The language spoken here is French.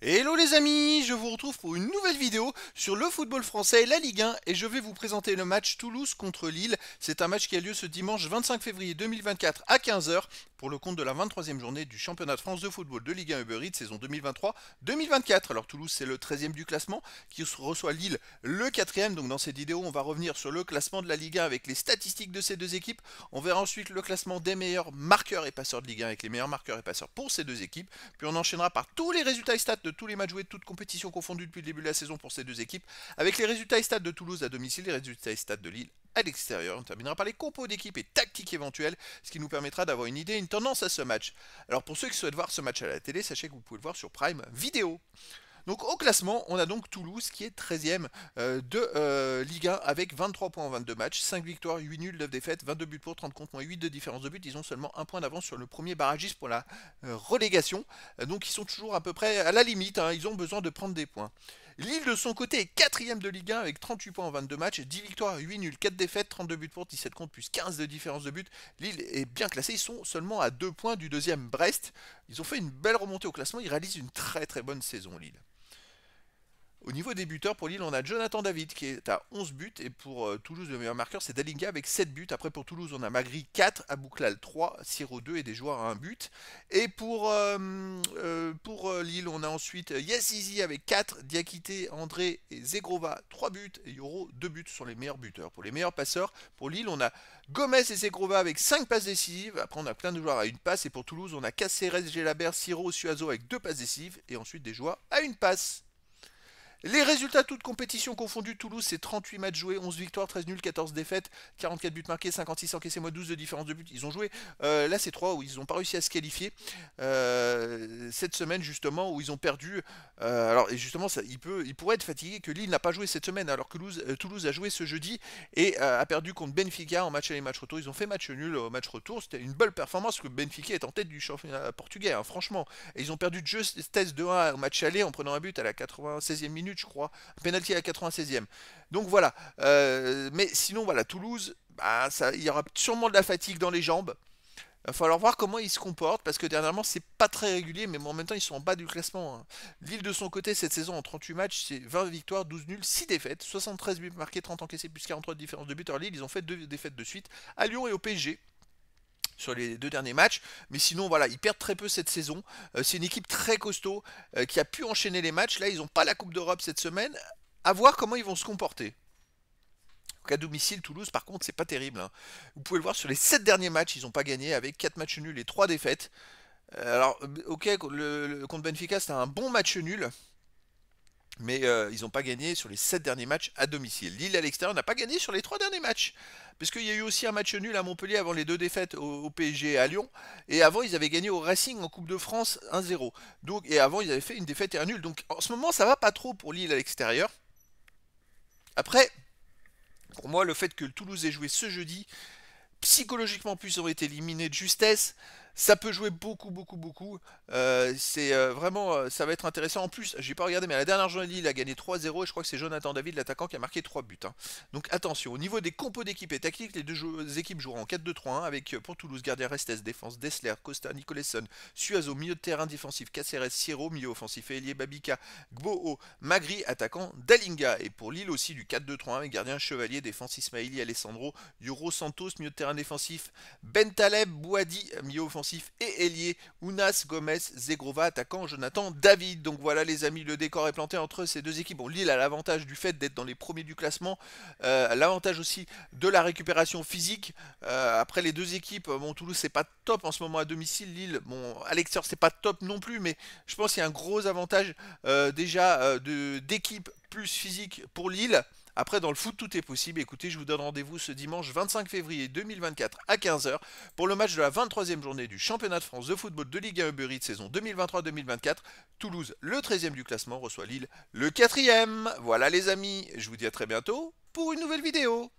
Hello les amis, je vous retrouve pour une nouvelle vidéo sur le football français, la Ligue 1, et je vais vous présenter le match Toulouse contre Lille. C'est un match qui a lieu ce dimanche 25 février 2024 à 15 heures pour le compte de la 23e journée du championnat de France de football de Ligue 1 Uber Eats saison 2023-2024. Alors Toulouse c'est le 13e du classement qui reçoit Lille le 4e. Donc dans cette vidéo on va revenir sur le classement de la Ligue 1 avec les statistiques de ces deux équipes. On verra ensuite le classement des meilleurs marqueurs et passeurs de Ligue 1 avec les meilleurs marqueurs et passeurs pour ces deux équipes. Puis on enchaînera par tous les résultats et stats de tous les matchs joués de toutes compétitions confondues depuis le début de la saison pour ces deux équipes, avec les résultats et stats de Toulouse à domicile, les résultats et stats de Lille à l'extérieur. On terminera par les compos d'équipe et tactiques éventuelles, ce qui nous permettra d'avoir une idée, une tendance à ce match. Alors pour ceux qui souhaitent voir ce match à la télé, sachez que vous pouvez le voir sur Prime Vidéo. Donc au classement, on a donc Toulouse qui est 13e de Ligue 1 avec 23 points en 22 matchs, 5 victoires, 8 nuls, 9 défaites, 22 buts pour, 30 contre, moins 8 de différence de but. Ils ont seulement un point d'avance sur le premier barragiste pour la relégation. Donc ils sont toujours à peu près à la limite, hein, ils ont besoin de prendre des points. Lille de son côté est 4e de Ligue 1 avec 38 points en 22 matchs, 10 victoires, 8 nuls, 4 défaites, 32 buts pour, 17 contre, plus 15 de différence de but. Lille est bien classé, ils sont seulement à 2 points du deuxième Brest. Ils ont fait une belle remontée au classement, ils réalisent une très très bonne saison Lille. Au niveau des buteurs, pour Lille, on a Jonathan David qui est à 11 buts. Et pour Toulouse, le meilleur marqueur, c'est Dalinga avec 7 buts. Après, pour Toulouse, on a Magri 4, Abouklal 3, Siro 2 et des joueurs à 1 but. Et pour Lille, on a ensuite Yazizi avec 4, Diakité, André et Zegrova 3 buts. Et Yoro 2 buts sont les meilleurs buteurs. Pour les meilleurs passeurs, pour Lille, on a Gomez et Zegrova avec 5 passes décisives. Après, on a plein de joueurs à une passe. Et pour Toulouse, on a Caceres, Gelabert, Siro, Suazo avec 2 passes décisives. Et ensuite des joueurs à une passe. Les résultats toutes compétitions confondues, Toulouse c'est 38 matchs joués, 11 victoires, 13 nuls, 14 défaites, 44 buts marqués, 56 encaissés, moins 12 de différence de but. Ils ont joué, là c'est 3 où ils n'ont pas réussi à se qualifier. Cette semaine justement où ils ont perdu. Alors et justement il pourrait être fatigué que Lille n'a pas joué cette semaine alors que Toulouse a joué ce jeudi et a perdu contre Benfica en match aller match retour. Ils ont fait match nul au match retour, c'était une belle performance parce que Benfica est en tête du championnat portugais, hein, franchement. Et ils ont perdu de justesse 2-1 au match aller en prenant un but à la 96e minute je crois, un penalty à la 96e. Donc voilà, mais sinon voilà, Toulouse, bah, il y aura sûrement de la fatigue dans les jambes. Il va falloir voir comment ils se comportent parce que dernièrement c'est pas très régulier, mais en même temps ils sont en bas du classement, hein. Lille de son côté cette saison en 38 matchs, c'est 20 victoires, 12 nuls, 6 défaites, 73 buts marqués, 30 encaissés, plus 43 de différence de but. Alors Lille ils ont fait 2 défaites de suite à Lyon et au PSG sur les 2 derniers matchs, mais sinon voilà, ils perdent très peu cette saison. C'est une équipe très costaud qui a pu enchaîner les matchs. Là, ils n'ont pas la Coupe d'Europe cette semaine. À voir comment ils vont se comporter. À domicile, Toulouse, par contre, c'est pas terrible, hein. Vous pouvez le voir sur les 7 derniers matchs, ils n'ont pas gagné avec 4 matchs nuls et 3 défaites. Alors, ok, contre Benfica, c'était un bon match nul. Mais ils n'ont pas gagné sur les 7 derniers matchs à domicile. Lille à l'extérieur n'a pas gagné sur les 3 derniers matchs. Parce qu'il y a eu aussi un match nul à Montpellier avant les 2 défaites au PSG et à Lyon. Et avant, ils avaient gagné au Racing en Coupe de France 1-0. Donc, et avant, ils avaient fait une défaite et un nul. Donc en ce moment, ça va pas trop pour Lille à l'extérieur. Après, pour moi, le fait que le Toulouse ait joué ce jeudi, psychologiquement plus ont été éliminés de justesse. Ça peut jouer beaucoup, beaucoup, beaucoup. C'est vraiment, ça va être intéressant. En plus, j'ai pas regardé, mais à la dernière journée, Lille a gagné 3-0 et je crois que c'est Jonathan David, l'attaquant, qui a marqué 3 buts, hein. Donc attention, au niveau des compos d'équipe et tactique, les deux équipes joueront en 4-2-3-1 avec pour Toulouse, gardien Restes, défense Dessler, Costa, Nicolesson, Suazo, milieu de terrain défensif, Caceres, Siro, milieu offensif, Elie, Babika, Gboho, Magri, attaquant Dalinga. Et pour Lille aussi du 4-2-3-1 avec gardien Chevalier, défense Ismaili, Alessandro, Yoro Santos, milieu de terrain défensif, Bentaleb, Bouadi, milieu offensif et ailier, Ounas, Gomez, Zegrova, attaquant Jonathan David. Donc voilà les amis, le décor est planté entre ces deux équipes. Bon, Lille a l'avantage du fait d'être dans les premiers du classement, l'avantage aussi de la récupération physique. Après les deux équipes, bon Toulouse c'est pas top en ce moment à domicile, Lille, bon à l'extérieur c'est pas top non plus, mais je pense qu'il y a un gros avantage déjà d'équipe plus physique pour Lille. Après, dans le foot, tout est possible. Écoutez, je vous donne rendez-vous ce dimanche 25 février 2024 à 15 heures pour le match de la 23e journée du championnat de France de football de Ligue 1 Uber Eats saison 2023-2024. Toulouse, le 13e du classement, reçoit Lille, le 4e. Voilà les amis, je vous dis à très bientôt pour une nouvelle vidéo.